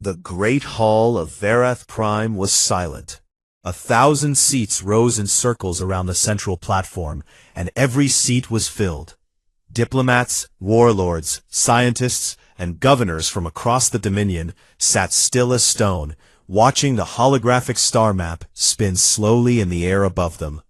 The great hall of Verath Prime was silent. 1,000 seats rose in circles around the central platform, and every seat was filled. Diplomats, warlords, scientists, and governors from across the Dominion sat still as stone, watching the holographic star map spin slowly in the air above them.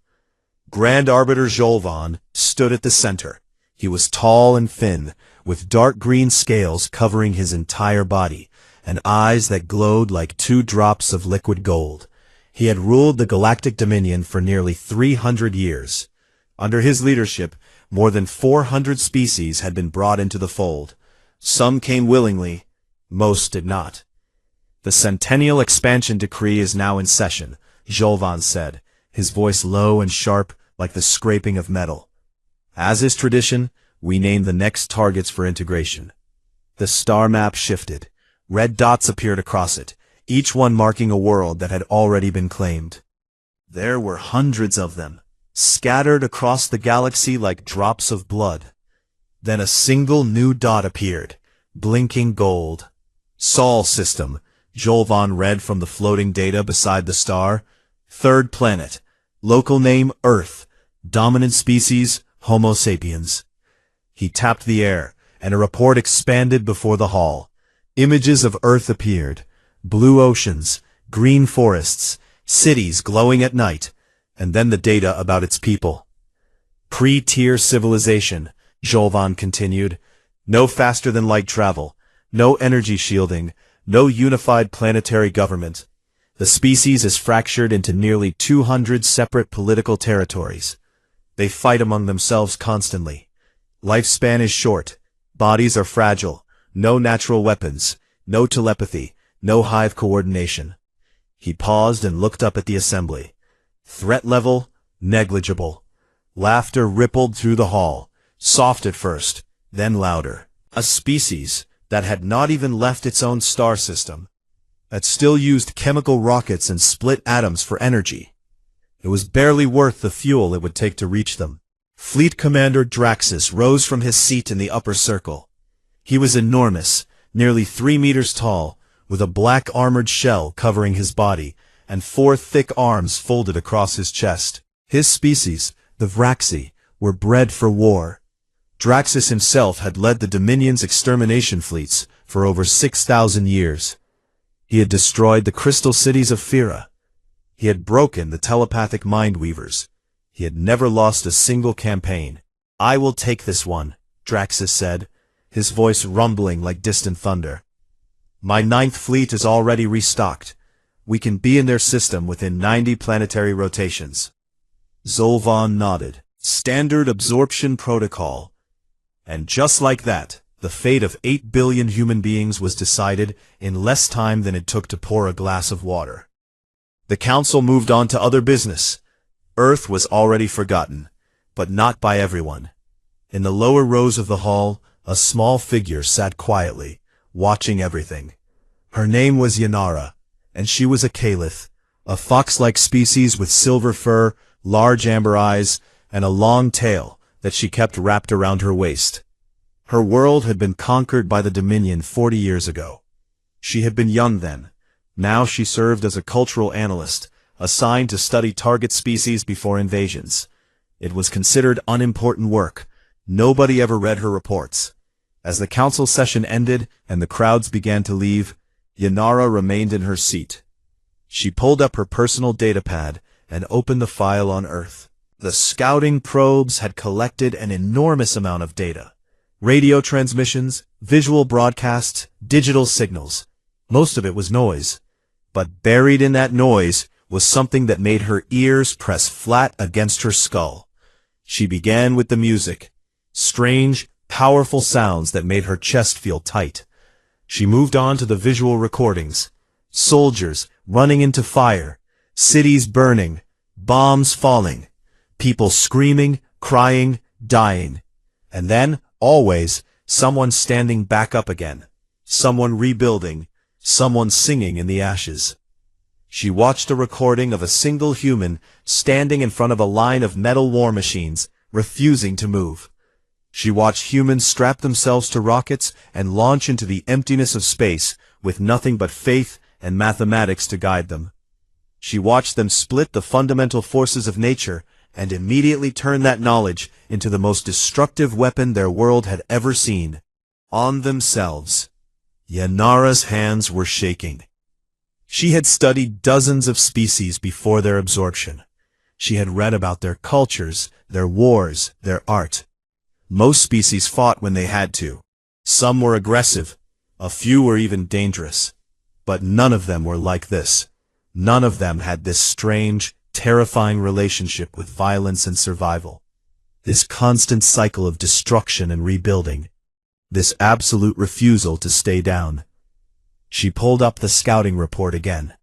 Grand Arbiter Jolvan stood at the center. He was tall and thin, with dark green scales covering his entire body, and eyes that glowed like 2 drops of liquid gold. He had ruled the Galactic Dominion for nearly 300 years. Under his leadership, more than 400 species had been brought into the fold. Some came willingly, most did not. The Centennial Expansion Decree is now in session, Jolvan said, his voice low and sharp like the scraping of metal. As is tradition, we named the next targets for integration. The star map shifted. Red dots appeared across it, each one marking a world that had already been claimed. There were hundreds of them, scattered across the galaxy like drops of blood. Then a single new dot appeared, blinking gold. Sol system, Jolvan read from the floating data beside the star. 3rd planet, local name Earth, dominant species Homo sapiens. He tapped the air, and a report expanded before the hall. Images of Earth appeared, blue oceans, green forests, cities glowing at night, and then the data about its people. Pre-tier civilization, Jolvan continued. No faster-than-light travel, no energy shielding, no unified planetary government. The species is fractured into nearly 200 separate political territories. They fight among themselves constantly. Lifespan is short, bodies are fragile, no natural weapons, no telepathy, no hive coordination. He paused and looked up at the assembly. Threat level, negligible. Laughter rippled through the hall, soft at first, then louder. A species that had not even left its own star system, that still used chemical rockets and split atoms for energy. It was barely worth the fuel it would take to reach them. Fleet Commander Draxus rose from his seat in the upper circle. He was enormous, nearly 3 meters tall, with a black armored shell covering his body, and 4 thick arms folded across his chest. His species, the Vraxi, were bred for war. Draxus himself had led the Dominion's extermination fleets for over 6,000 years. He had destroyed the crystal cities of Fira. He had broken the telepathic mind-weavers. He had never lost a single campaign. "I will take this one," Draxus said, his voice rumbling like distant thunder. "My 9th fleet is already restocked. We can be in their system within 90 planetary rotations." Jolvan nodded. Standard absorption protocol. And just like that, the fate of 8 billion human beings was decided in less time than it took to pour a glass of water. The council moved on to other business. Earth was already forgotten, but not by everyone. In the lower rows of the hall, a small figure sat quietly, watching everything. Her name was Yanara, and she was a Caliph, a fox-like species with silver fur, large amber eyes, and a long tail that she kept wrapped around her waist. Her world had been conquered by the Dominion 40 years ago. She had been young then. Now she served as a cultural analyst, assigned to study target species before invasions. It was considered unimportant work. Nobody ever read her reports. As the council session ended and the crowds began to leave, Yanara remained in her seat. She pulled up her personal datapad and opened the file on Earth. The scouting probes had collected an enormous amount of data. Radio transmissions, visual broadcasts, digital signals. Most of it was noise. But buried in that noise was something that made her ears press flat against her skull. She began with the music. Strange, powerful sounds that made her chest feel tight. She moved on to the visual recordings. Soldiers running into fire, cities burning, bombs falling, people screaming, crying, dying. And then, always, someone standing back up again. Someone rebuilding, someone singing in the ashes. She watched a recording of a single human standing in front of a line of metal war machines, refusing to move. She watched humans strap themselves to rockets and launch into the emptiness of space with nothing but faith and mathematics to guide them. She watched them split the fundamental forces of nature and immediately turn that knowledge into the most destructive weapon their world had ever seen. On themselves. Yanara's hands were shaking. She had studied dozens of species before their absorption. She had read about their cultures, their wars, their art. Most species fought when they had to. Some were aggressive. A few were even dangerous. But none of them were like this. None of them had this strange, terrifying relationship with violence and survival. This constant cycle of destruction and rebuilding. This absolute refusal to stay down. She pulled up the scouting report again.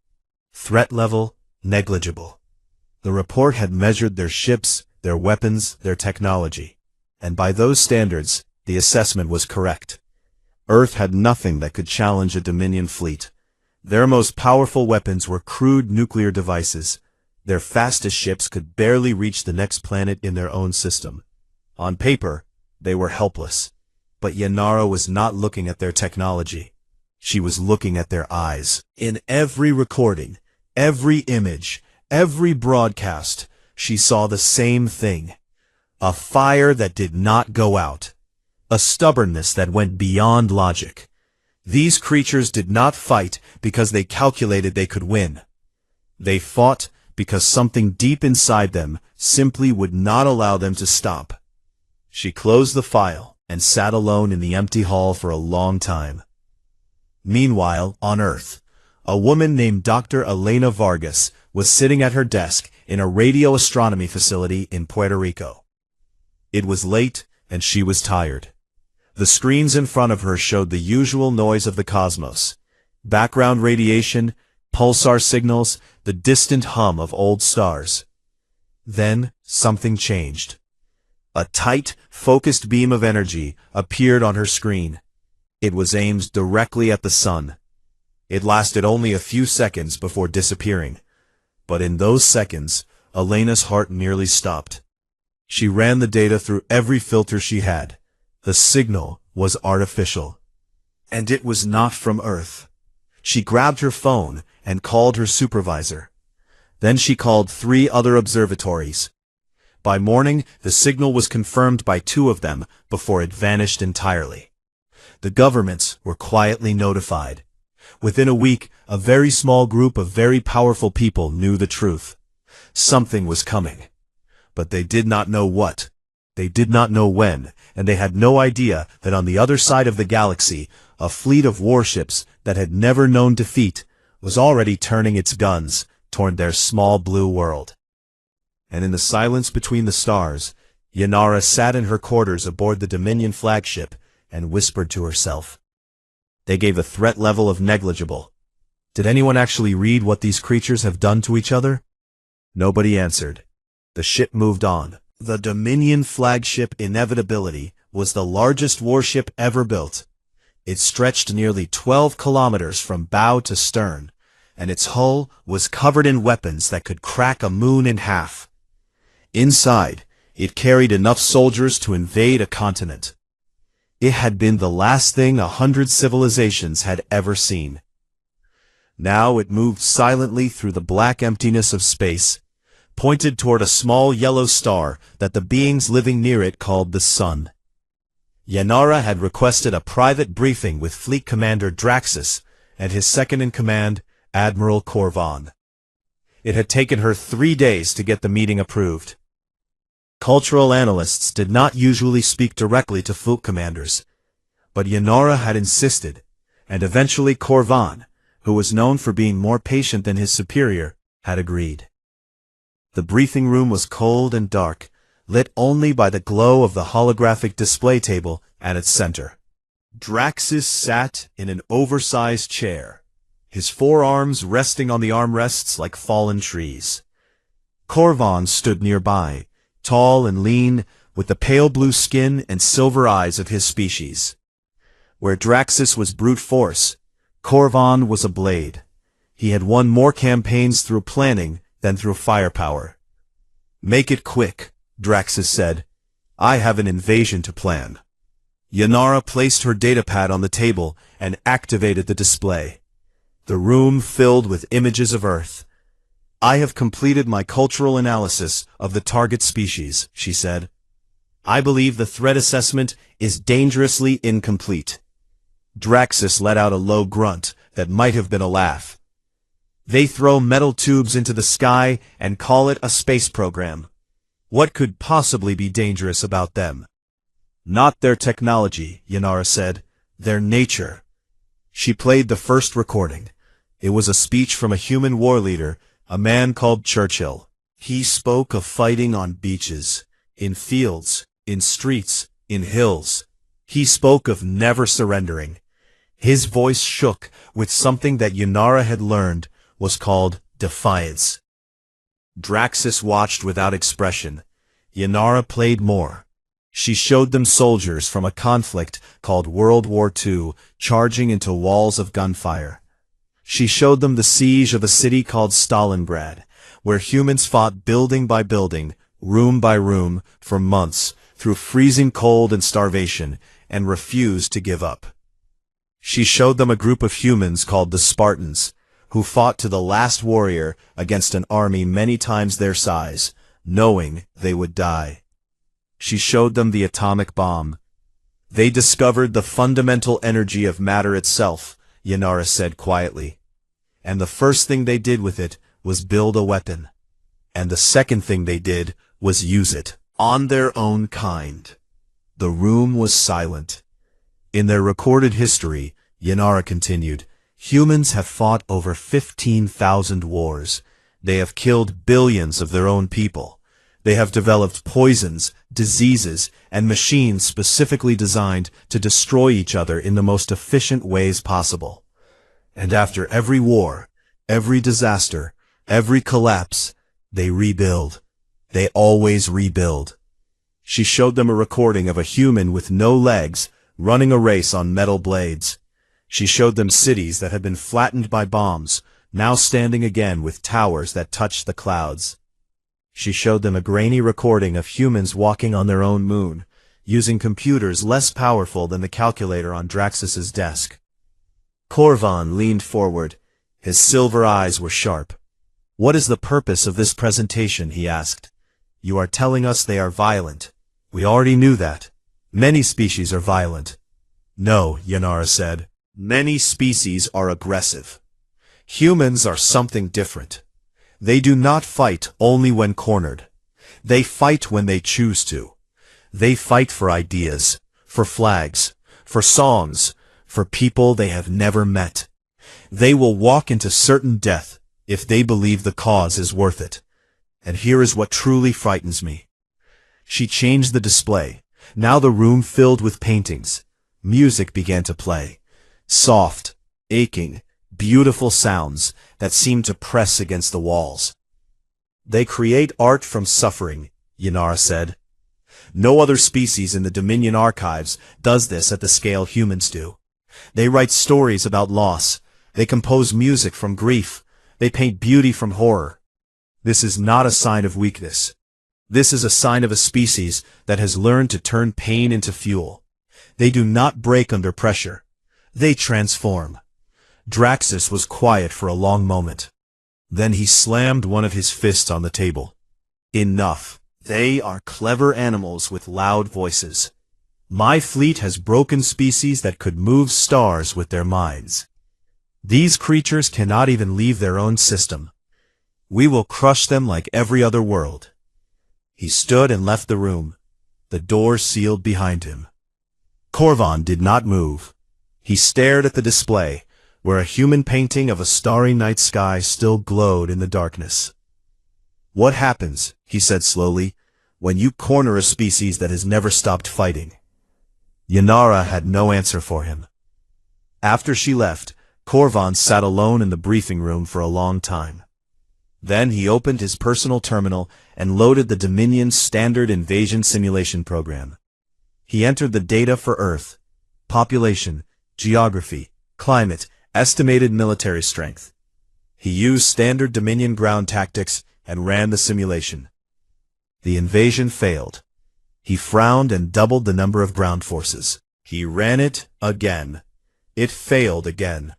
Threat level, negligible. The report had measured their ships, their weapons, their technology. And by those standards, the assessment was correct. Earth had nothing that could challenge a Dominion fleet. Their most powerful weapons were crude nuclear devices. Their fastest ships could barely reach the next planet in their own system. On paper, they were helpless. But Yanara was not looking at their technology. She was looking at their eyes. In every recording, every image, every broadcast, she saw the same thing. A fire that did not go out. A stubbornness that went beyond logic. These creatures did not fight because they calculated they could win. They fought because something deep inside them simply would not allow them to stop. She closed the file and sat alone in the empty hall for a long time. Meanwhile, on Earth, a woman named Dr. Elena Vargas was sitting at her desk in a radio astronomy facility in Puerto Rico. It was late, and she was tired. The screens in front of her showed the usual noise of the cosmos. Background radiation, pulsar signals, the distant hum of old stars. Then, something changed. A tight, focused beam of energy appeared on her screen. It was aimed directly at the sun. It lasted only a few seconds before disappearing. But in those seconds, Elena's heart nearly stopped. She ran the data through every filter she had. The signal was artificial. And it was not from Earth. She grabbed her phone and called her supervisor. Then she called 3 other observatories. By morning, the signal was confirmed by 2 of them before it vanished entirely. The governments were quietly notified. Within a week, a very small group of very powerful people knew the truth. Something was coming. But they did not know what. They did not know when, and they had no idea that on the other side of the galaxy, a fleet of warships that had never known defeat was already turning its guns toward their small blue world. And in the silence between the stars, Yanara sat in her quarters aboard the Dominion flagship and whispered to herself. They gave a threat level of negligible. Did anyone actually read what these creatures have done to each other? Nobody answered. The ship moved on. The Dominion flagship Inevitability was the largest warship ever built. It stretched nearly 12 kilometers from bow to stern, and its hull was covered in weapons that could crack a moon in half. Inside, it carried enough soldiers to invade a continent. It had been the last thing 100 civilizations had ever seen. Now it moved silently through the black emptiness of space, pointed toward a small yellow star that the beings living near it called the Sun. Yanara had requested a private briefing with Fleet Commander Draxus and his second-in-command, Admiral Corvan. It had taken her 3 days to get the meeting approved. Cultural analysts did not usually speak directly to fleet commanders, but Yanara had insisted, and eventually Corvan, who was known for being more patient than his superior, had agreed. The briefing room was cold and dark, lit only by the glow of the holographic display table at its center. Draxus sat in an oversized chair, his forearms resting on the armrests like fallen trees. Corvan stood nearby, tall and lean, with the pale blue skin and silver eyes of his species. Where Draxus was brute force, Corvan was a blade. He had won more campaigns through planning than through firepower. "Make it quick," Draxus said. "I have an invasion to plan." Yanara placed her datapad on the table and activated the display. The room filled with images of Earth. "I have completed my cultural analysis of the target species," she said. "I believe the threat assessment is dangerously incomplete." Draxus let out a low grunt that might have been a laugh. "They throw metal tubes into the sky and call it a space program. What could possibly be dangerous about them?" "Not their technology," Yanara said. "Their nature." She played the first recording. It was a speech from a human war leader, a man called Churchill. He spoke of fighting on beaches, in fields, in streets, in hills. He spoke of never surrendering. His voice shook with something that Yanara had learned was called defiance. Draxus watched without expression. Yanara played more. She showed them soldiers from a conflict called World War II charging into walls of gunfire. She showed them the siege of a city called Stalingrad, where humans fought building by building, room by room, for months, through freezing cold and starvation, and refused to give up. She showed them a group of humans called the Spartans, who fought to the last warrior against an army many times their size, knowing they would die. She showed them the atomic bomb. "They discovered the fundamental energy of matter itself," Yanara said quietly. "And the first thing they did with it was build a weapon. And the second thing they did was use it on their own kind." The room was silent. "In their recorded history," Yanara continued, "humans have fought over 15,000 wars. They have killed billions of their own people. They have developed poisons, diseases, and machines specifically designed to destroy each other in the most efficient ways possible. And after every war, every disaster, every collapse, they rebuild. They always rebuild." She showed them a recording of a human with no legs running a race on metal blades. She showed them cities that had been flattened by bombs, now standing again with towers that touched the clouds. She showed them a grainy recording of humans walking on their own moon, using computers less powerful than the calculator on Draxus's desk. Korvan leaned forward. His silver eyes were sharp. "What is the purpose of this presentation?" he asked. "You are telling us they are violent. We already knew that. Many species are violent." "No," Yanara said. "Many species are aggressive. Humans are something different. They do not fight only when cornered. They fight when they choose to. They fight for ideas, for flags, for songs, for people they have never met. They will walk into certain death if they believe the cause is worth it. And here is what truly frightens me." She changed the display. Now the room filled with paintings. Music began to play. Soft, aching, beautiful sounds that seemed to press against the walls. "They create art from suffering," Yanara said. "No other species in the Dominion archives does this at the scale humans do. They write stories about loss. They compose music from grief. They paint beauty from horror. This is not a sign of weakness. This is a sign of a species that has learned to turn pain into fuel. They do not break under pressure. They transform." Draxus was quiet for a long moment. Then he slammed one of his fists on the table. "Enough. They are clever animals with loud voices. My fleet has broken species that could move stars with their minds. These creatures cannot even leave their own system. We will crush them like every other world." He stood and left the room. The door sealed behind him. Korvan did not move. He stared at the display, where a human painting of a starry night sky still glowed in the darkness. "What happens," he said slowly, "when you corner a species that has never stopped fighting?" Yanara had no answer for him. After she left, Korvan sat alone in the briefing room for a long time. Then he opened his personal terminal and loaded the Dominion's standard invasion simulation program. He entered the data for Earth: population, geography, climate, estimated military strength. He used standard Dominion ground tactics and ran the simulation. The invasion failed. He frowned and doubled the number of ground forces. He ran it again. It failed again.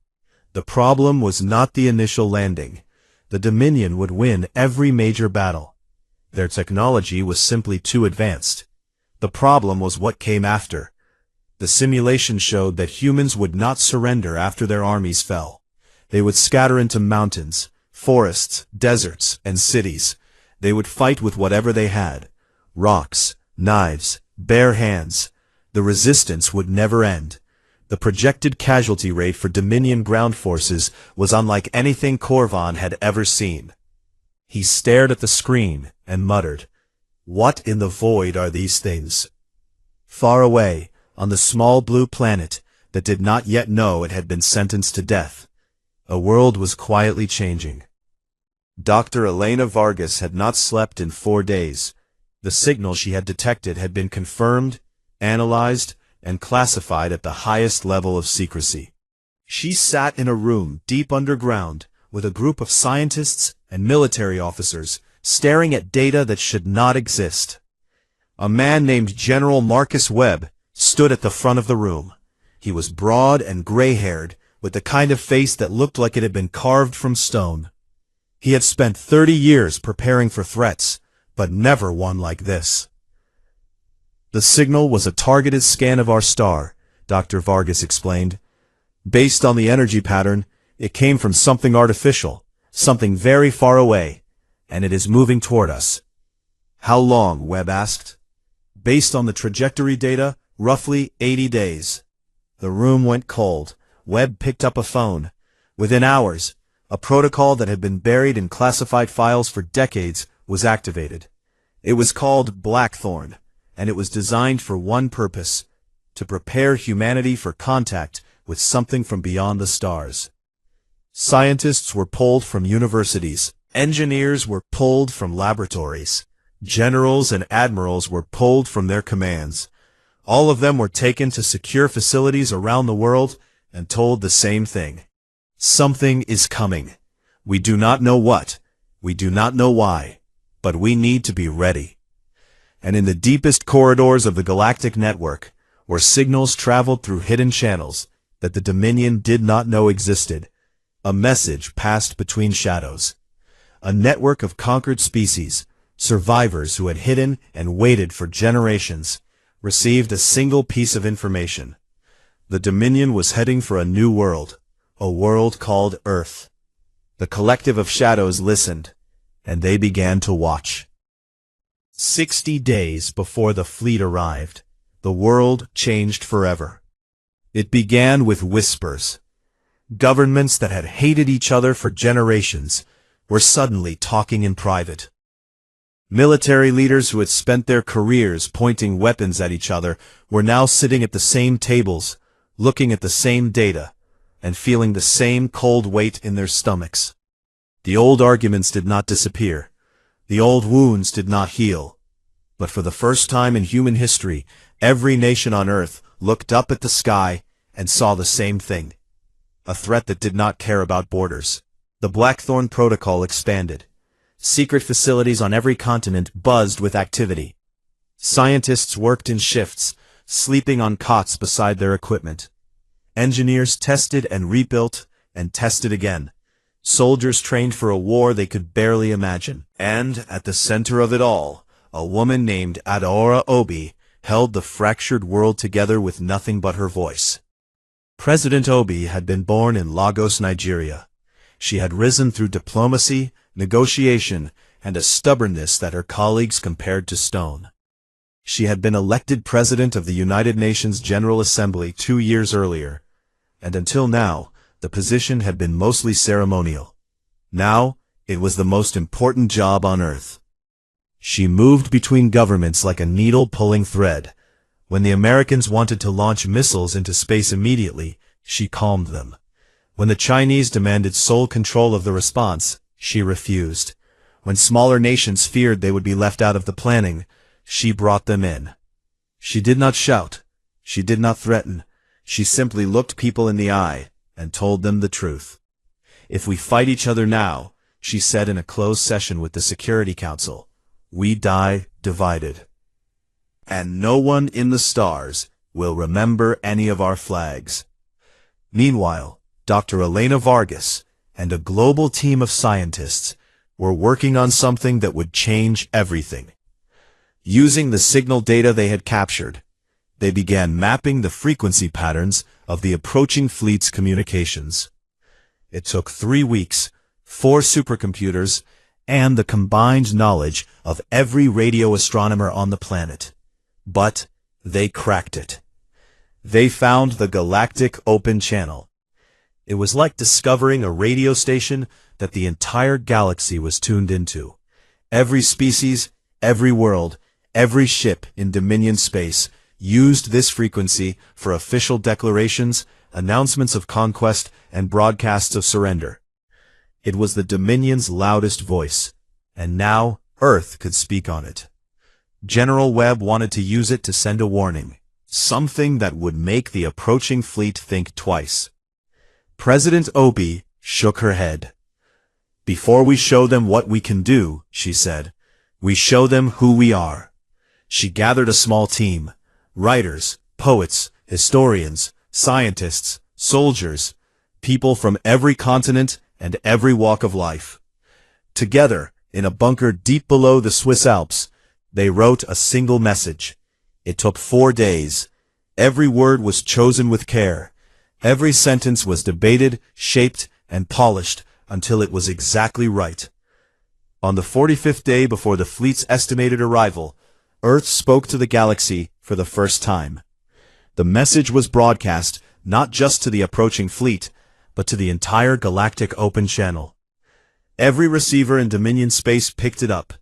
The problem was not the initial landing. The Dominion would win every major battle. Their technology was simply too advanced. The problem was what came after. The simulation showed that humans would not surrender after their armies fell. They would scatter into mountains, forests, deserts, and cities. They would fight with whatever they had. Rocks, knives, bare hands. The resistance would never end. The projected casualty rate for Dominion ground forces was unlike anything Corvan had ever seen. He stared at the screen and muttered, "What in the void are these things?" Far away, on the small blue planet that did not yet know it had been sentenced to death, a world was quietly changing. Dr. Elena Vargas had not slept in 4 days. The signal she had detected had been confirmed, analyzed, and classified at the highest level of secrecy. She sat in a room deep underground with a group of scientists and military officers staring at data that should not exist. A man named General Marcus Webb stood at the front of the room. He was broad and gray-haired, with the kind of face that looked like it had been carved from stone. He had spent 30 years preparing for threats, but never one like this. "The signal was a targeted scan of our star," Dr. Vargas explained. "Based on the energy pattern, it came from something artificial, something very far away, and it is moving toward us." "How long?" Webb asked. "Based on the trajectory data, roughly 80 days. The room went cold. Webb picked up a phone. Within hours, a protocol that had been buried in classified files for decades was activated. It was called Blackthorn, and it was designed for one purpose: to prepare humanity for contact with something from beyond the stars. Scientists were pulled from universities. Engineers were pulled from laboratories. Generals and admirals were pulled from their commands. All of them were taken to secure facilities around the world and told the same thing. Something is coming. We do not know what. We do not know why. But we need to be ready. And in the deepest corridors of the galactic network, where signals traveled through hidden channels that the Dominion did not know existed, a message passed between shadows. A network of conquered species, survivors who had hidden and waited for generations, received a single piece of information. The Dominion was heading for a new world, a world called Earth. The collective of shadows listened, and they began to watch. 60 days before the fleet arrived, the world changed forever. It began with whispers. Governments that had hated each other for generations were suddenly talking in private. Military leaders who had spent their careers pointing weapons at each other were now sitting at the same tables, looking at the same data, and feeling the same cold weight in their stomachs. The old arguments did not disappear. The old wounds did not heal. But for the first time in human history, every nation on Earth looked up at the sky and saw the same thing. A threat that did not care about borders. The Blackthorn Protocol expanded. Secret facilities on every continent buzzed with activity. Scientists worked in shifts, sleeping on cots beside their equipment. Engineers tested and rebuilt and tested again. Soldiers trained for a war they could barely imagine. And, at the center of it all, a woman named Adora Obi held the fractured world together with nothing but her voice. President Obi had been born in Lagos, Nigeria. She had risen through diplomacy, negotiation, and a stubbornness that her colleagues compared to stone. She had been elected President of the United Nations General Assembly 2 years earlier, and until now, the position had been mostly ceremonial. Now, it was the most important job on Earth. She moved between governments like a needle pulling thread. When the Americans wanted to launch missiles into space immediately, she calmed them. When the Chinese demanded sole control of the response, she refused. When smaller nations feared they would be left out of the planning, she brought them in. She did not shout. She did not threaten. She simply looked people in the eye and told them the truth. "If we fight each other now," she said in a closed session with the Security Council, "we die divided." And no one in the stars will remember any of our flags. Meanwhile, Dr. Elena Vargas and a global team of scientists were working on something that would change everything. Using the signal data they had captured, they began mapping the frequency patterns of the approaching fleet's communications. It took 3 weeks, 4 supercomputers, and the combined knowledge of every radio astronomer on the planet. But they cracked it. They found the galactic open channel. It was like discovering a radio station that the entire galaxy was tuned into. Every species, every world, every ship in Dominion space used this frequency for official declarations, announcements of conquest, and broadcasts of surrender. It was the Dominion's loudest voice, and now Earth could speak on it. General Webb wanted to use it to send a warning, something that would make the approaching fleet think twice. President Opie shook her head. "Before we show them what we can do," she said, "we show them who we are." She gathered a small team: writers, poets, historians, scientists, soldiers, people from every continent and every walk of life. Together, in a bunker deep below the Swiss Alps, they wrote a single message. It took 4 days. Every word was chosen with care. Every sentence was debated, shaped, and polished until it was exactly right. On the 45th day before the fleet's estimated arrival, Earth spoke to the galaxy for the first time. The message was broadcast not just to the approaching fleet, but to the entire galactic open channel. Every receiver in Dominion space picked it up.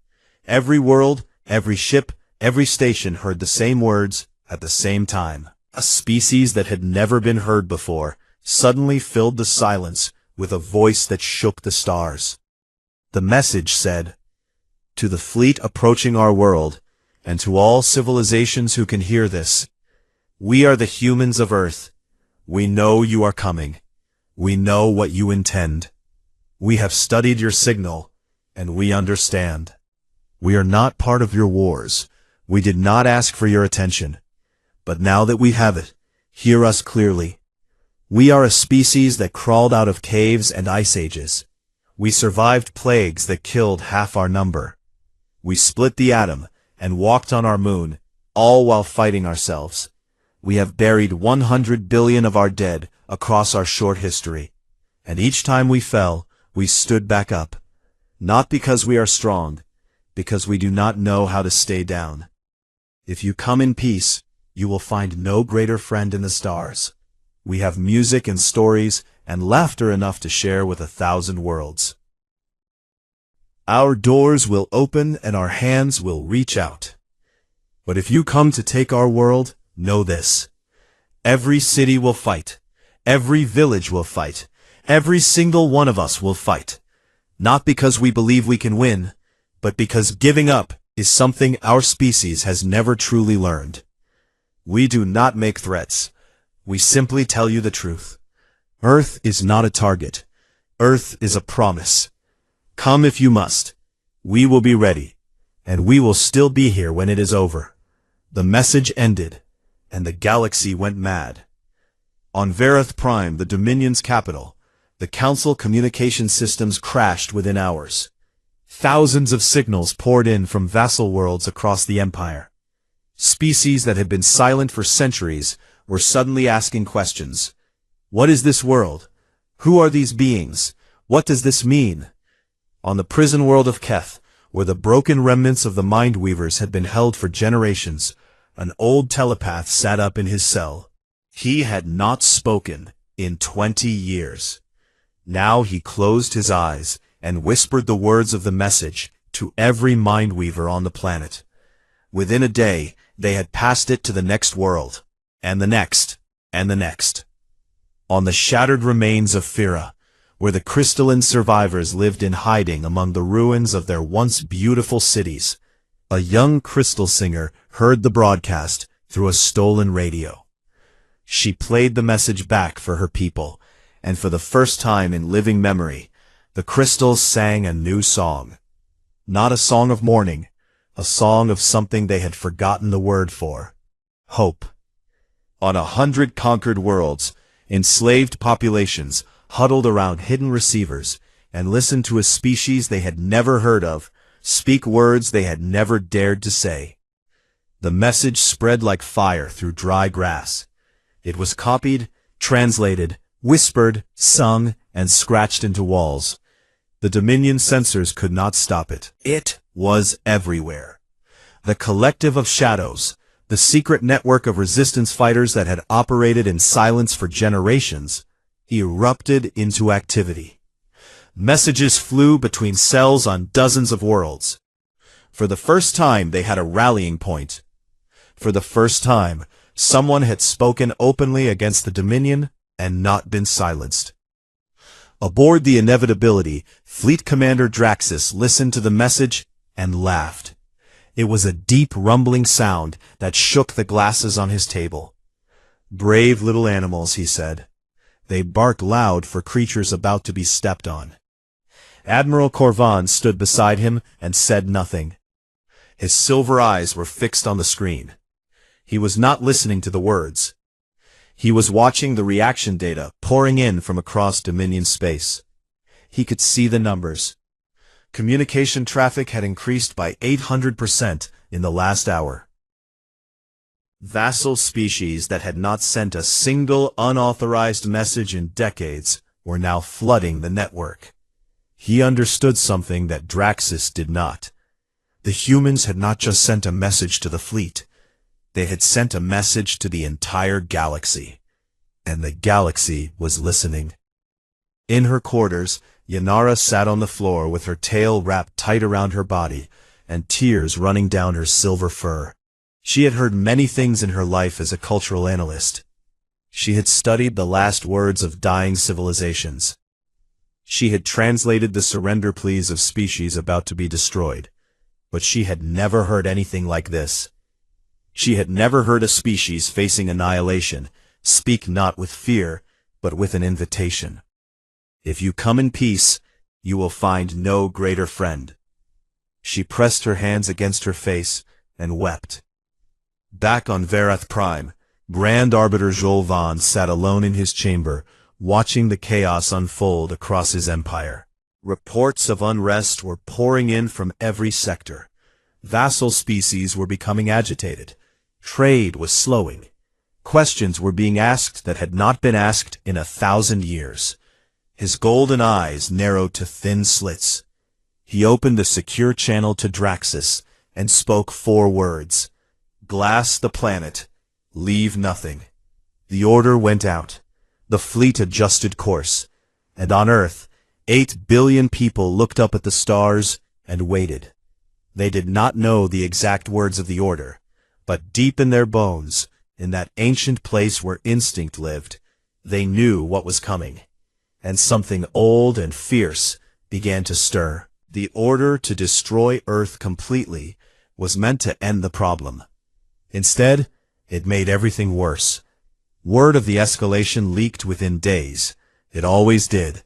Every world, every ship, every station heard the same words at the same time. A species that had never been heard before suddenly filled the silence with a voice that shook the stars. The message said, "To the fleet approaching our world, and to all civilizations who can hear this, we are the humans of Earth. We know you are coming. We know what you intend. We have studied your signal, and we understand. We are not part of your wars. We did not ask for your attention. But now that we have it, hear us clearly. We are a species that crawled out of caves and ice ages. We survived plagues that killed half our number. We split the atom and walked on our moon, all while fighting ourselves. We have buried 100 billion of our dead across our short history. And each time we fell, we stood back up. Not because we are strong, because we do not know how to stay down. If you come in peace, you will find no greater friend in the stars. We have music and stories and laughter enough to share with 1,000 worlds. Our doors will open and our hands will reach out. But if you come to take our world, know this. Every city will fight. Every village will fight. Every single one of us will fight. Not because we believe we can win, but because giving up is something our species has never truly learned. We do not make threats. We simply tell you the truth. Earth is not a target. Earth is a promise. Come if you must. We will be ready, and we will still be here when it is over. The message ended, and the galaxy went mad. On Verath Prime, the Dominion's capital, the Council communication systems crashed within hours. Thousands of signals poured in from vassal worlds across the Empire. Species that had been silent for centuries were suddenly asking questions. What is this world? Who are these beings? What does this mean? On the prison world of Keth, where the broken remnants of the Mind Weavers had been held for generations, an old telepath sat up in his cell. He had not spoken in 20 years. Now he closed his eyes and whispered the words of the message to every Mind Weaver on the planet. Within a day, they had passed it to the next world, and the next, and the next. On the shattered remains of Fira, where the crystalline survivors lived in hiding among the ruins of their once beautiful cities, a young crystal singer heard the broadcast through a stolen radio. She played the message back for her people, and for the first time in living memory, the crystals sang a new song. Not a song of mourning, a song of something they had forgotten the word for: hope. On 100 conquered worlds, enslaved populations huddled around hidden receivers and listened to a species they had never heard of speak words they had never dared to say. The message spread like fire through dry grass. It was copied, translated, whispered, sung, and scratched into walls. The Dominion censors could not stop it. It was everywhere. The collective of shadows, the secret network of resistance fighters that had operated in silence for generations, erupted into activity. Messages flew between cells on dozens of worlds. For the first time, they had a rallying point. For the first time, someone had spoken openly against the Dominion and not been silenced. Aboard the Inevitability, Fleet Commander Draxus listened to the message and laughed. It was a deep rumbling sound that shook the glasses on his table. "Brave little animals," he said. "They bark loud for creatures about to be stepped on." Admiral Corvan stood beside him and said nothing. His silver eyes were fixed on the screen. He was not listening to the words. He was watching the reaction data pouring in from across Dominion space. He could see the numbers. Communication traffic had increased by 800% in the last hour. Vassal species that had not sent a single unauthorized message in decades were now flooding the network. He understood something that Draxus did not. The humans had not just sent a message to the fleet. They had sent a message to the entire galaxy. And the galaxy was listening. In her quarters, Yanara sat on the floor with her tail wrapped tight around her body and tears running down her silver fur. She had heard many things in her life as a cultural analyst. She had studied the last words of dying civilizations. She had translated the surrender pleas of species about to be destroyed. But she had never heard anything like this. She had never heard a species facing annihilation speak not with fear, but with an invitation. If you come in peace, you will find no greater friend. She pressed her hands against her face and wept. Back on Verath Prime, Grand Arbiter Jolvan sat alone in his chamber, watching the chaos unfold across his empire. Reports of unrest were pouring in from every sector. Vassal species were becoming agitated. Trade was slowing. Questions were being asked that had not been asked in 1,000 years. His golden eyes narrowed to thin slits. He opened a secure channel to Draxus and spoke 4 words. "Glass the planet. Leave nothing." The order went out. The fleet adjusted course. And on Earth, 8 billion people looked up at the stars and waited. They did not know the exact words of the order, but deep in their bones, in that ancient place where instinct lived, they knew what was coming. And something old and fierce began to stir. The order to destroy Earth completely was meant to end the problem. Instead, it made everything worse. Word of the escalation leaked within days. It always did.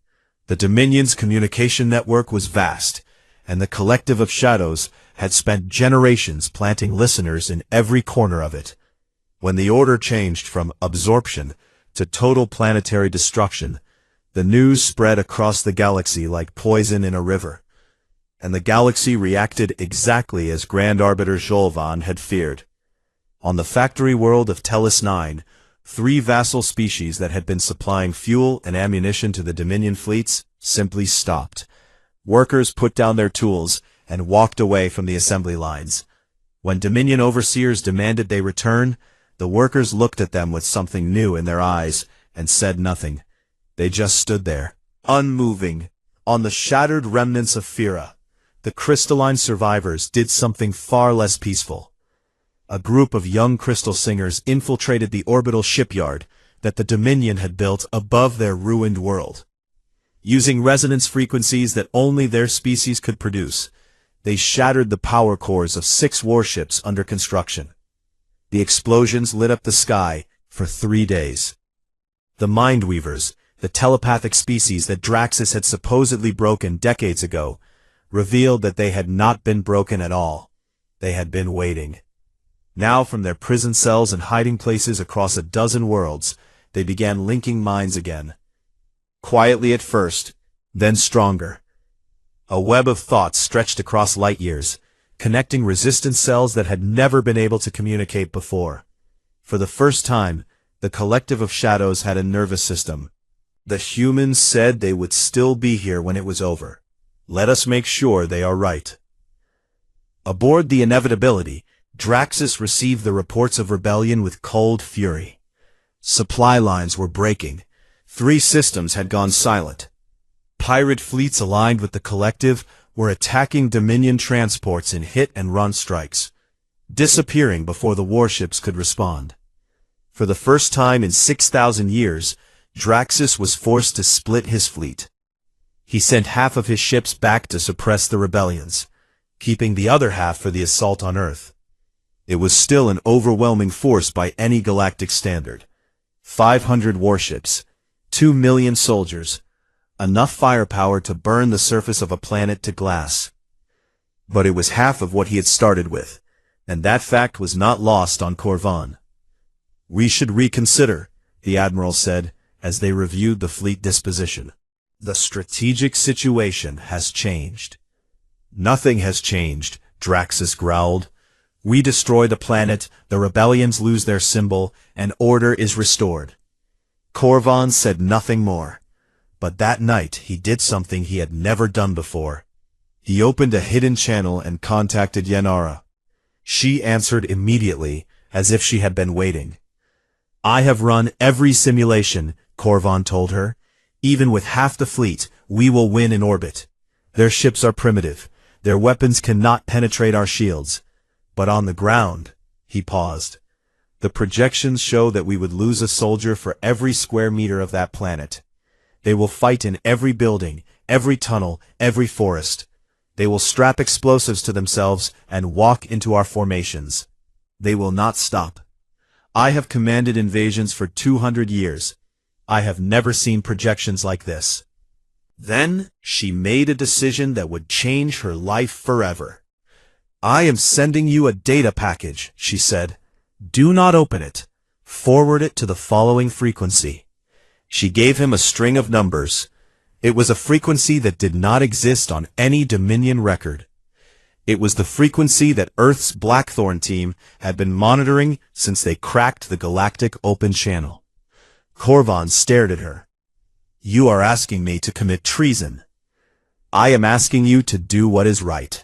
The Dominion's communication network was vast, and the collective of shadows had spent generations planting listeners in every corner of it. When the order changed from absorption to total planetary destruction, the news spread across the galaxy like poison in a river. And the galaxy reacted exactly as Grand Arbiter Jolvan had feared. On the factory world of Tellus 9, 3 vassal species that had been supplying fuel and ammunition to the Dominion fleets simply stopped. Workers put down their tools and walked away from the assembly lines. When Dominion overseers demanded they return, the workers looked at them with something new in their eyes and said nothing. They just stood there, unmoving. On the shattered remnants of Fira, the crystalline survivors did something far less peaceful. A group of young crystal singers infiltrated the orbital shipyard that the Dominion had built above their ruined world. Using resonance frequencies that only their species could produce, they shattered the power cores of 6 warships under construction. The explosions lit up the sky for 3 days. The Mindweavers, the telepathic species that Draxus had supposedly broken decades ago, revealed that they had not been broken at all. They had been waiting. Now from their prison cells and hiding places across a dozen worlds, they began linking minds again. Quietly at first, then stronger. A web of thoughts stretched across light years, connecting resistance cells that had never been able to communicate before. For the first time, the collective of shadows had a nervous system. The humans said they would still be here when it was over. Let us make sure they are right. Aboard the Inevitability, Draxus received the reports of rebellion with cold fury. Supply lines were breaking. 3 systems had gone silent. Pirate fleets aligned with the collective were attacking Dominion transports in hit-and-run strikes, disappearing before the warships could respond. For the first time in 6,000 years, Draxus was forced to split his fleet. He sent half of his ships back to suppress the rebellions, keeping the other half for the assault on Earth. It was still an overwhelming force by any galactic standard. 500 warships, 2 million soldiers, enough firepower to burn the surface of a planet to glass. But it was half of what he had started with, and that fact was not lost on Korvan. "We should reconsider," the Admiral said, as they reviewed the fleet disposition. "The strategic situation has changed." "Nothing has changed," Draxus growled. "We destroy the planet, the rebellions lose their symbol, and order is restored." Korvan said nothing more. But that night he did something he had never done before. He opened a hidden channel and contacted Yenara. She answered immediately, as if she had been waiting. "I have run every simulation," Korvan told her. "Even with half the fleet, we will win in orbit. Their ships are primitive. Their weapons cannot penetrate our shields. But on the ground," he paused, "the projections show that we would lose a soldier for every square meter of that planet. They will fight in every building, every tunnel, every forest. They will strap explosives to themselves and walk into our formations. They will not stop. I have commanded invasions for 200 years. I have never seen projections like this." Then she made a decision that would change her life forever. "I am sending you a data package," she said. "Do not open it. Forward it to the following frequency." She gave him a string of numbers. It was a frequency that did not exist on any Dominion record. It was the frequency that Earth's Blackthorn team had been monitoring since they cracked the galactic open channel. Korvan stared at her. "You are asking me to commit treason." "I am asking you to do what is right."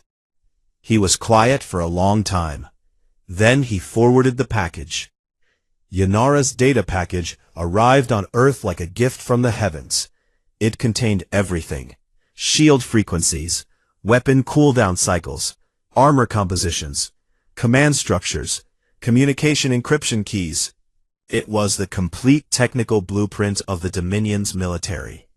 He was quiet for a long time. Then he forwarded the package. Yenara's data package arrived on Earth like a gift from the heavens. It contained everything: shield frequencies, weapon cooldown cycles, armor compositions, command structures, communication encryption keys. It was the complete technical blueprint of the Dominion's military.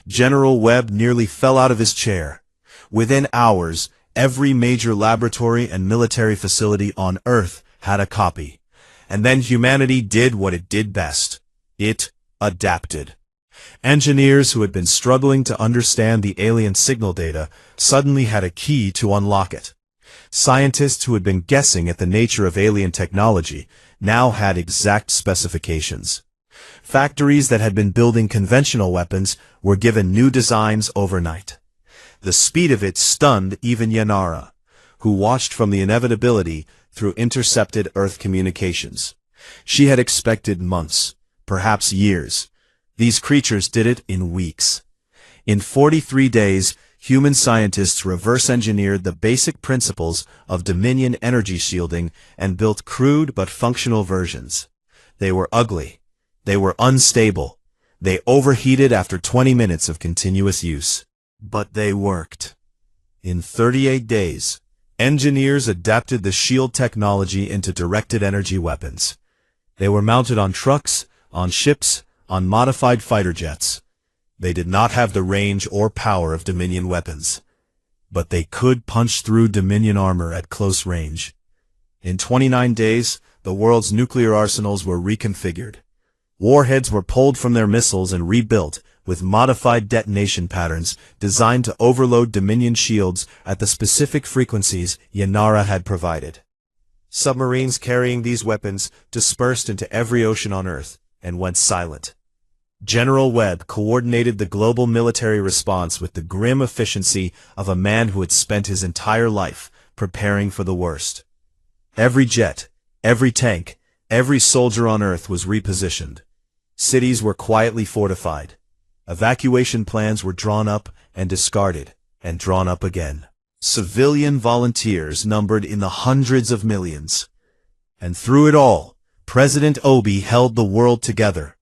General Webb nearly fell out of his chair. Within hours, every major laboratory and military facility on Earth had a copy. And then humanity did what it did best. It adapted. Engineers who had been struggling to understand the alien signal data suddenly had a key to unlock it. Scientists who had been guessing at the nature of alien technology now had exact specifications. Factories that had been building conventional weapons were given new designs overnight. The speed of it stunned even Yenara, who watched from the Inevitability through intercepted Earth communications. She had expected months, perhaps years. These creatures did it in weeks. In 43 days, human scientists reverse-engineered the basic principles of Dominion energy shielding and built crude but functional versions. They were ugly. They were unstable. They overheated after 20 minutes of continuous use. But they worked. In 38 days, engineers adapted the shield technology into directed energy weapons. They were mounted on trucks, on ships, on modified fighter jets. They did not have the range or power of Dominion weapons, but they could punch through Dominion armor at close range. In 29 days, the world's nuclear arsenals were reconfigured. Warheads were pulled from their missiles and rebuilt with modified detonation patterns designed to overload Dominion shields at the specific frequencies Yenara had provided. Submarines carrying these weapons dispersed into every ocean on Earth and went silent. General Webb coordinated the global military response with the grim efficiency of a man who had spent his entire life preparing for the worst. Every jet, every tank, every soldier on Earth was repositioned. Cities were quietly fortified. Evacuation plans were drawn up and discarded, and drawn up again. Civilian volunteers numbered in the hundreds of millions. And through it all, President Obi held the world together.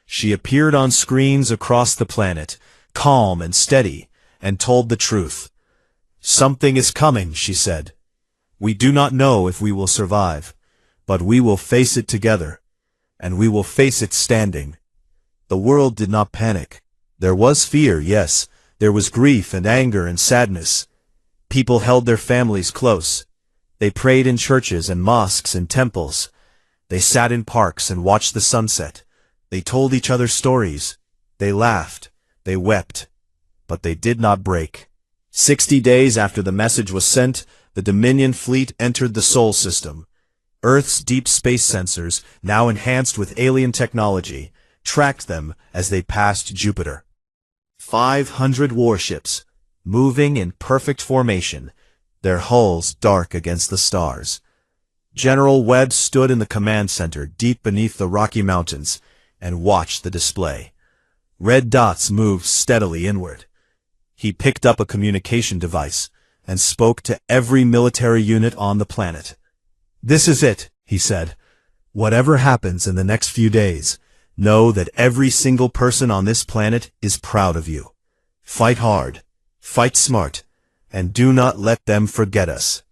She appeared on screens across the planet, calm and steady, and told the truth. "Something is coming," she said. "We do not know if we will survive, but we will face it together, and we will face it standing." The world did not panic. There was fear, yes. There was grief and anger and sadness. People held their families close. They prayed in churches and mosques and temples. They sat in parks and watched the sunset. They told each other stories. They laughed. They wept. But they did not break. 60 days after the message was sent, the Dominion fleet entered the Sol system. Earth's deep space sensors, now enhanced with alien technology, tracked them as they passed Jupiter. 500 warships, moving in perfect formation, their hulls dark against the stars. General Webb stood in the command center deep beneath the Rocky Mountains and watched the display. Red dots moved steadily inward. He picked up a communication device and spoke to every military unit on the planet. "This is it," he said. "Whatever happens in the next few days, know that every single person on this planet is proud of you. Fight hard, fight smart, and do not let them forget us."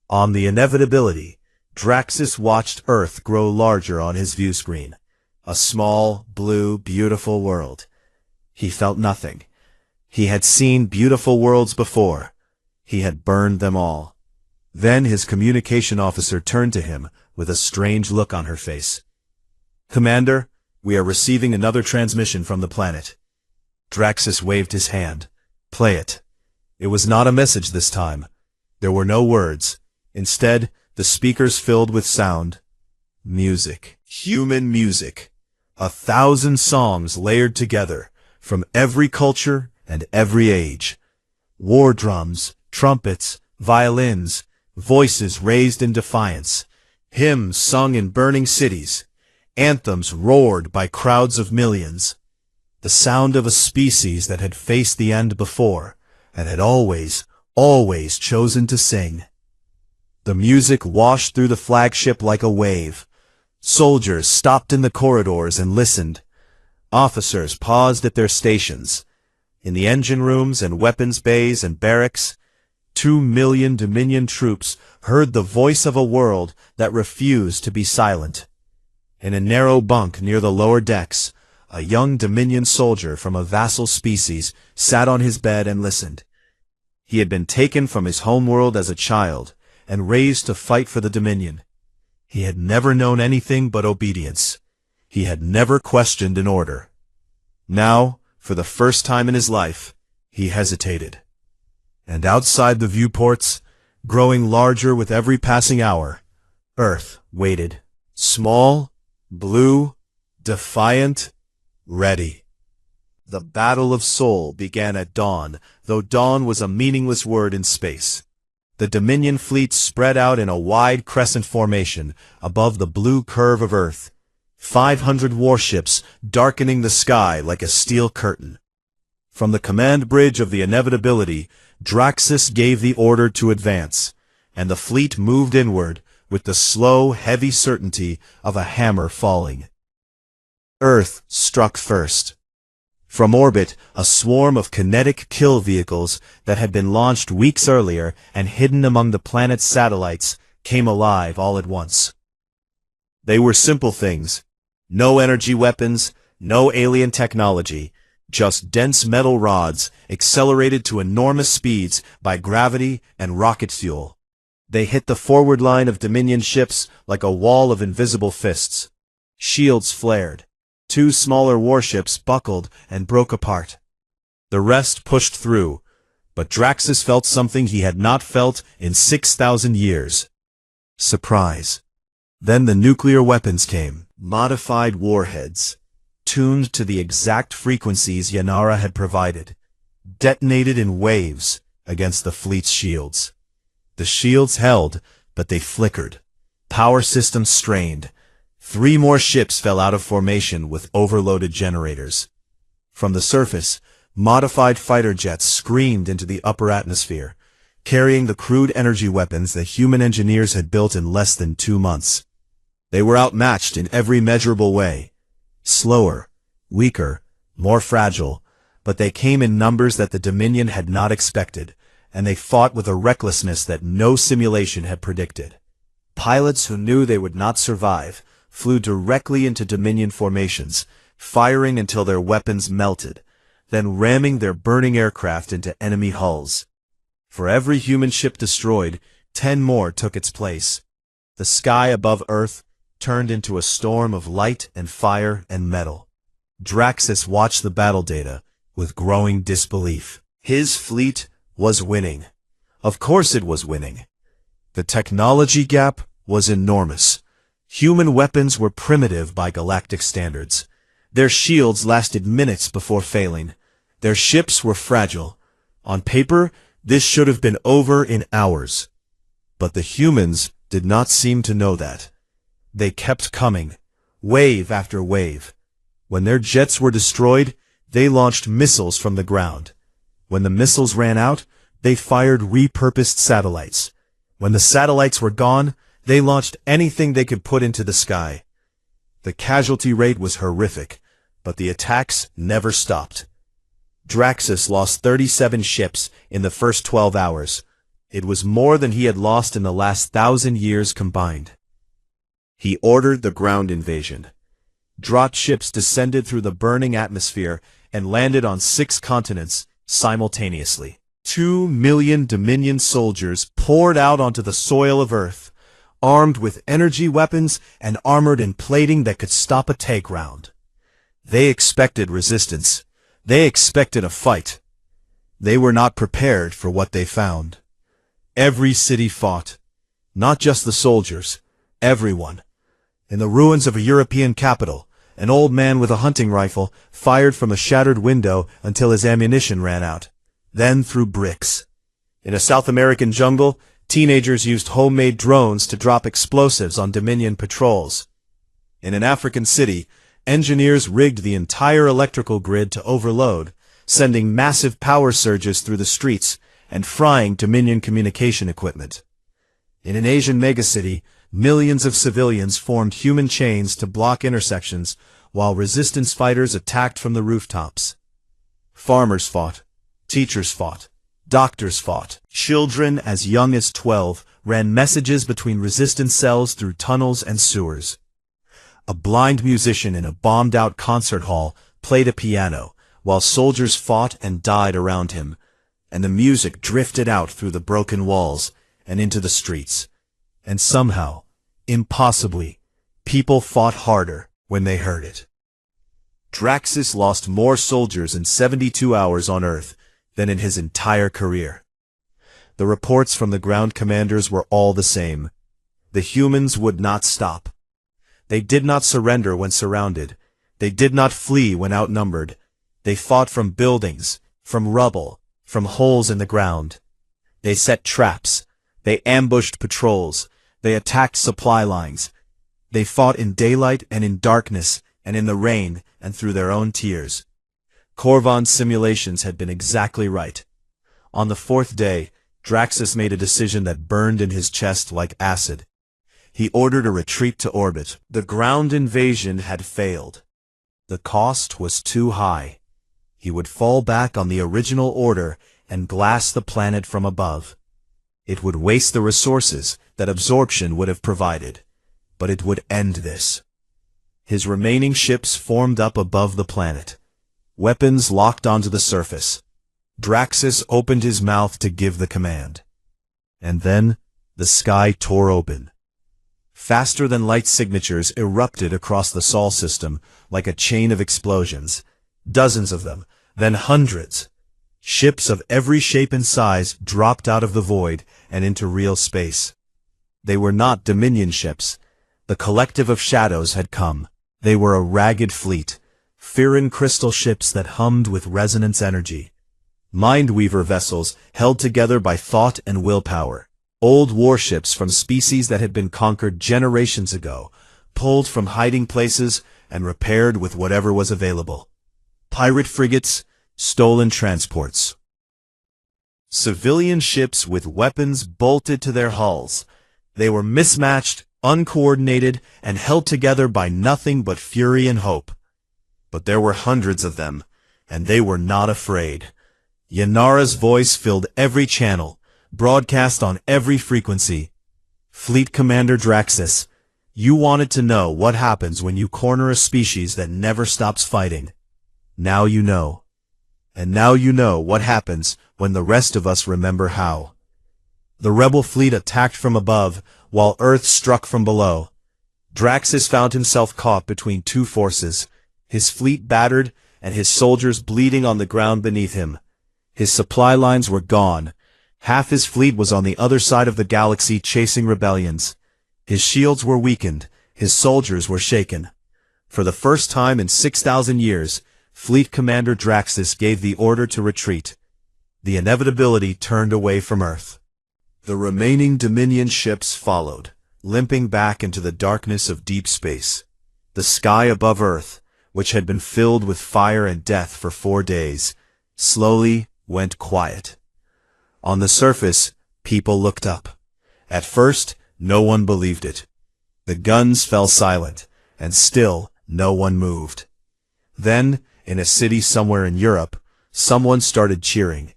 On the inevitability, Draxus watched Earth grow larger on his view screen. A small, blue, beautiful world. He felt nothing. He had seen beautiful worlds before. He had burned them all. Then his communication officer turned to him with a strange look on her face. "Commander, we are receiving another transmission from the planet." Draxus waved his hand. "Play it." It was not a message this time. There were no words. Instead, the speakers filled with sound. Music. Human music. 1,000 songs layered together, from every culture and every age. War drums, trumpets, violins, voices raised in defiance, hymns sung in burning cities, anthems roared by crowds of millions. The sound of a species that had faced the end before, and had always chosen to sing. The music washed through the flagship like a wave. Soldiers stopped in the corridors and listened. Officers paused at their stations. In the engine rooms and weapons bays and barracks, 2 million Dominion troops heard the voice of a world that refused to be silent. In a narrow bunk near the lower decks, a young Dominion soldier from a vassal species sat on his bed and listened. He had been taken from his homeworld as a child and raised to fight for the Dominion. He had never known anything but obedience. He had never questioned an order. Now, for the first time in his life, he hesitated. And outside the viewports, growing larger with every passing hour, Earth waited. Small, blue, defiant, ready. The Battle of Sol began at dawn, though dawn was a meaningless word in space. The Dominion fleet spread out in a wide crescent formation above the blue curve of Earth. 500 warships darkening the sky like a steel curtain. From the command bridge of the Inevitability, Draxus gave the order to advance, and the fleet moved inward with the slow, heavy certainty of a hammer falling. Earth struck first. From orbit, a swarm of kinetic kill vehicles that had been launched weeks earlier and hidden among the planet's satellites came alive all at once. They were simple things. No energy weapons, no alien technology, just dense metal rods accelerated to enormous speeds by gravity and rocket fuel. They hit the forward line of Dominion ships like a wall of invisible fists. Shields flared. 2 smaller warships buckled and broke apart. The rest pushed through, but Draxus felt something he had not felt in 6,000 years. Surprise. Then the nuclear weapons came, modified warheads, tuned to the exact frequencies Yanara had provided, detonated in waves against the fleet's shields. The shields held, but they flickered. Power systems strained. 3 more ships fell out of formation with overloaded generators. From the surface, modified fighter jets screamed into the upper atmosphere, carrying the crude energy weapons that human engineers had built in less than 2 months. They were outmatched in every measurable way. Slower, weaker, more fragile, but they came in numbers that the Dominion had not expected, and they fought with a recklessness that no simulation had predicted. Pilots who knew they would not survive flew directly into Dominion formations, firing until their weapons melted, then ramming their burning aircraft into enemy hulls. For every human ship destroyed, 10 more took its place. The sky above Earth turned into a storm of light and fire and metal. Draxus watched the battle data with growing disbelief. His fleet was winning. Of course it was winning. The technology gap was enormous. Human weapons were primitive by galactic standards. Their shields lasted minutes before failing. Their ships were fragile. On paper, this should have been over in hours. But the humans did not seem to know that. They kept coming, wave after wave. When their jets were destroyed, they launched missiles from the ground. When the missiles ran out, they fired repurposed satellites. When the satellites were gone, they launched anything they could put into the sky. The casualty rate was horrific, but the attacks never stopped. Draxus lost 37 ships in the first 12 hours. It was more than he had lost in the last 1,000 years combined. He ordered the ground invasion. Draught ships descended through the burning atmosphere and landed on 6 continents simultaneously. 2 million Dominion soldiers poured out onto the soil of Earth, armed with energy weapons and armored in plating that could stop a tank round. They expected resistance. They expected a fight. They were not prepared for what they found. Every city fought. Not just the soldiers. Everyone. In the ruins of a European capital, an old man with a hunting rifle fired from a shattered window until his ammunition ran out. Then threw bricks. In a South American jungle, teenagers used homemade drones to drop explosives on Dominion patrols. In an African city, engineers rigged the entire electrical grid to overload, sending massive power surges through the streets and frying Dominion communication equipment. In an Asian megacity, millions of civilians formed human chains to block intersections while resistance fighters attacked from the rooftops. Farmers fought. Teachers fought. Doctors fought. Children as young as 12 ran messages between resistance cells through tunnels and sewers. A blind musician in a bombed-out concert hall played a piano, while soldiers fought and died around him, and the music drifted out through the broken walls and into the streets. And somehow, impossibly, people fought harder when they heard it. Draxus lost more soldiers in 72 hours on Earth than in his entire career. The reports from the ground commanders were all the same. The humans would not stop. They did not surrender when surrounded. They did not flee when outnumbered. They fought from buildings, from rubble, from holes in the ground. They set traps. They ambushed patrols. They attacked supply lines. They fought in daylight and in darkness and in the rain and through their own tears. Corvan's simulations had been exactly right. On the 4th day, Draxus made a decision that burned in his chest like acid. He ordered a retreat to orbit. The ground invasion had failed. The cost was too high. He would fall back on the original order and glass the planet from above. It would waste the resources that absorption would have provided, but it would end this. His remaining ships formed up above the planet. Weapons locked onto the surface. Draxus opened his mouth to give the command. And then the sky tore open. Faster-than-light signatures erupted across the Sol system like a chain of explosions. Dozens of them, then hundreds. Ships of every shape and size dropped out of the void and into real space. They were not Dominion ships. The collective of shadows had come. They were a ragged fleet, Firin crystal ships that hummed with resonance energy. Mindweaver vessels held together by thought and willpower. Old warships from species that had been conquered generations ago, pulled from hiding places and repaired with whatever was available. Pirate frigates, stolen transports. Civilian ships with weapons bolted to their hulls. They were mismatched, uncoordinated, and held together by nothing but fury and hope. But there were hundreds of them, and they were not afraid. Yanara's voice filled every channel, broadcast on every frequency. Fleet Commander Draxus, you wanted to know what happens when you corner a species that never stops fighting. Now you know. And now you know what happens when the rest of us remember how. The rebel fleet attacked from above, while Earth struck from below. Draxus found himself caught between two forces, his fleet battered and his soldiers bleeding on the ground beneath him. His supply lines were gone. Half his fleet was on the other side of the galaxy chasing rebellions. His shields were weakened, his soldiers were shaken. For the first time in 6,000 years, Fleet Commander Draxus gave the order to retreat. The inevitability turned away from Earth. The remaining Dominion ships followed, limping back into the darkness of deep space. The sky above Earth, which had been filled with fire and death for 4 days, slowly went quiet. On the surface, people looked up. At first, no one believed it. The guns fell silent, and still no one moved. Then, in a city somewhere in Europe, someone started cheering.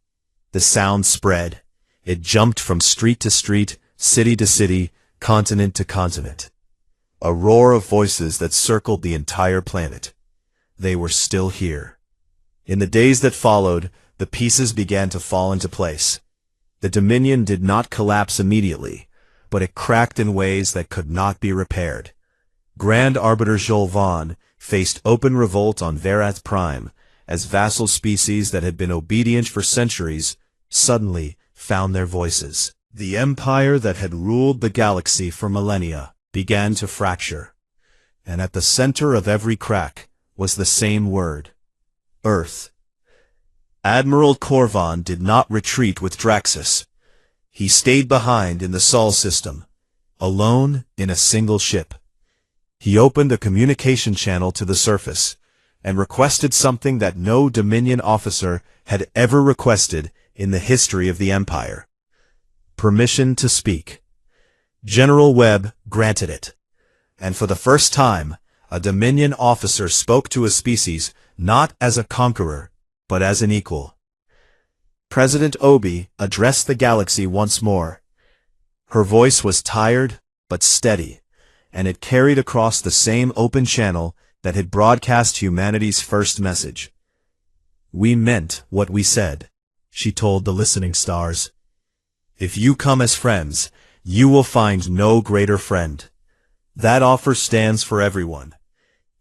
The sound spread. It jumped from street to street, city to city, continent to continent. A roar of voices that circled the entire planet. They were still here. In the days that followed, the pieces began to fall into place. The Dominion did not collapse immediately, but it cracked in ways that could not be repaired. Grand Arbiter Jolvan faced open revolt on Verath Prime, as vassal species that had been obedient for centuries suddenly found their voices. The empire that had ruled the galaxy for millennia began to fracture, and at the center of every crack was the same word: Earth. Admiral Korvan did not retreat with Draxus. He stayed behind in the Sol system, alone in a single ship. He opened a communication channel to the surface, and requested something that no Dominion officer had ever requested in the history of the Empire: permission to speak. General Webb granted it, and for the first time, a Dominion officer spoke to a species not as a conqueror, but as an equal. President Obi addressed the galaxy once more. Her voice was tired, but steady, and it carried across the same open channel that had broadcast humanity's first message. "We meant what we said," she told the listening stars. "If you come as friends, you will find no greater friend. That offer stands for everyone,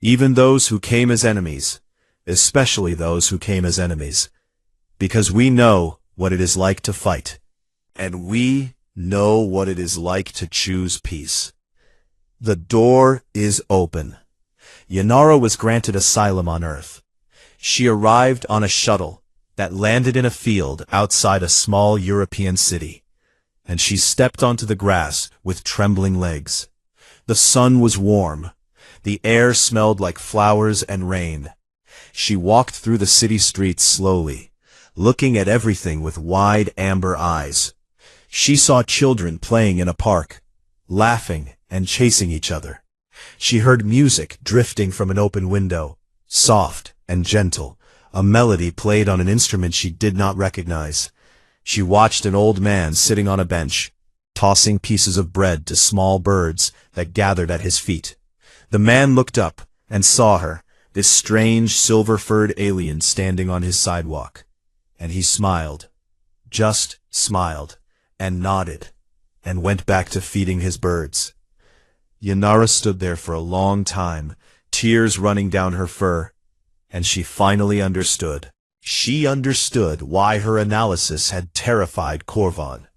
even those who came as enemies, especially those who came as enemies, because we know what it is like to fight, and we know what it is like to choose peace. The door is open." Yanara was granted asylum on Earth. She arrived on a shuttle that landed in a field outside a small European city, and she stepped onto the grass with trembling legs. The sun was warm. The air smelled like flowers and rain. She walked through the city streets slowly, looking at everything with wide amber eyes. She saw children playing in a park, laughing and chasing each other. She heard music drifting from an open window, soft and gentle, a melody played on an instrument she did not recognize. She watched an old man sitting on a bench, tossing pieces of bread to small birds that gathered at his feet. The man looked up and saw her, this strange silver-furred alien standing on his sidewalk. And he smiled, just smiled, and nodded, and went back to feeding his birds. Yanara stood there for a long time, tears running down her fur, and she finally understood. She understood why her analysis had terrified Korvan.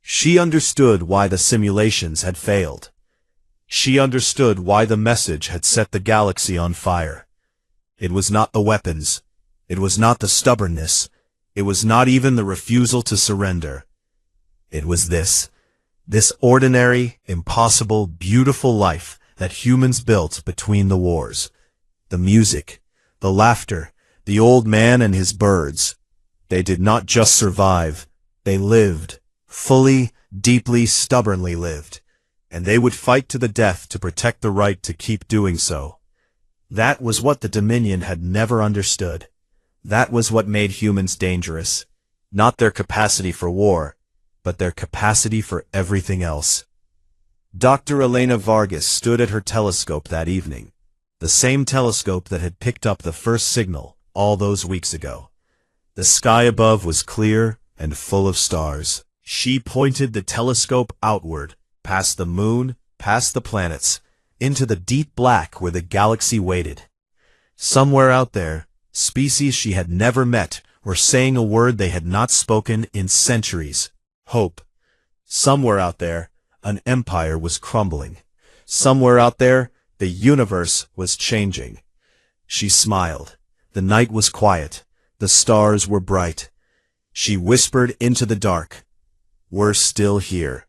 She understood why the simulations had failed. She understood why the message had set the galaxy on fire. It was not the weapons. It was not the stubbornness. It was not even the refusal to surrender. It was this ordinary, impossible, beautiful life that humans built between the wars. The music, the laughter, the old man and his birds. They did not just survive. They lived. Fully, deeply, stubbornly lived. And they would fight to the death to protect the right to keep doing so. That was what the Dominion had never understood. That was what made humans dangerous. Not their capacity for war, but their capacity for everything else. Dr. Elena Vargas stood at her telescope that evening. The same telescope that had picked up the first signal all those weeks ago. The sky above was clear and full of stars. She pointed the telescope outward, past the moon, past the planets, into the deep black where the galaxy waited. Somewhere out there, species she had never met were saying a word they had not spoken in centuries. Hope. Somewhere out there, an empire was crumbling. Somewhere out there, the universe was changing. She smiled. The night was quiet. The stars were bright. She whispered into the dark, "We're still here."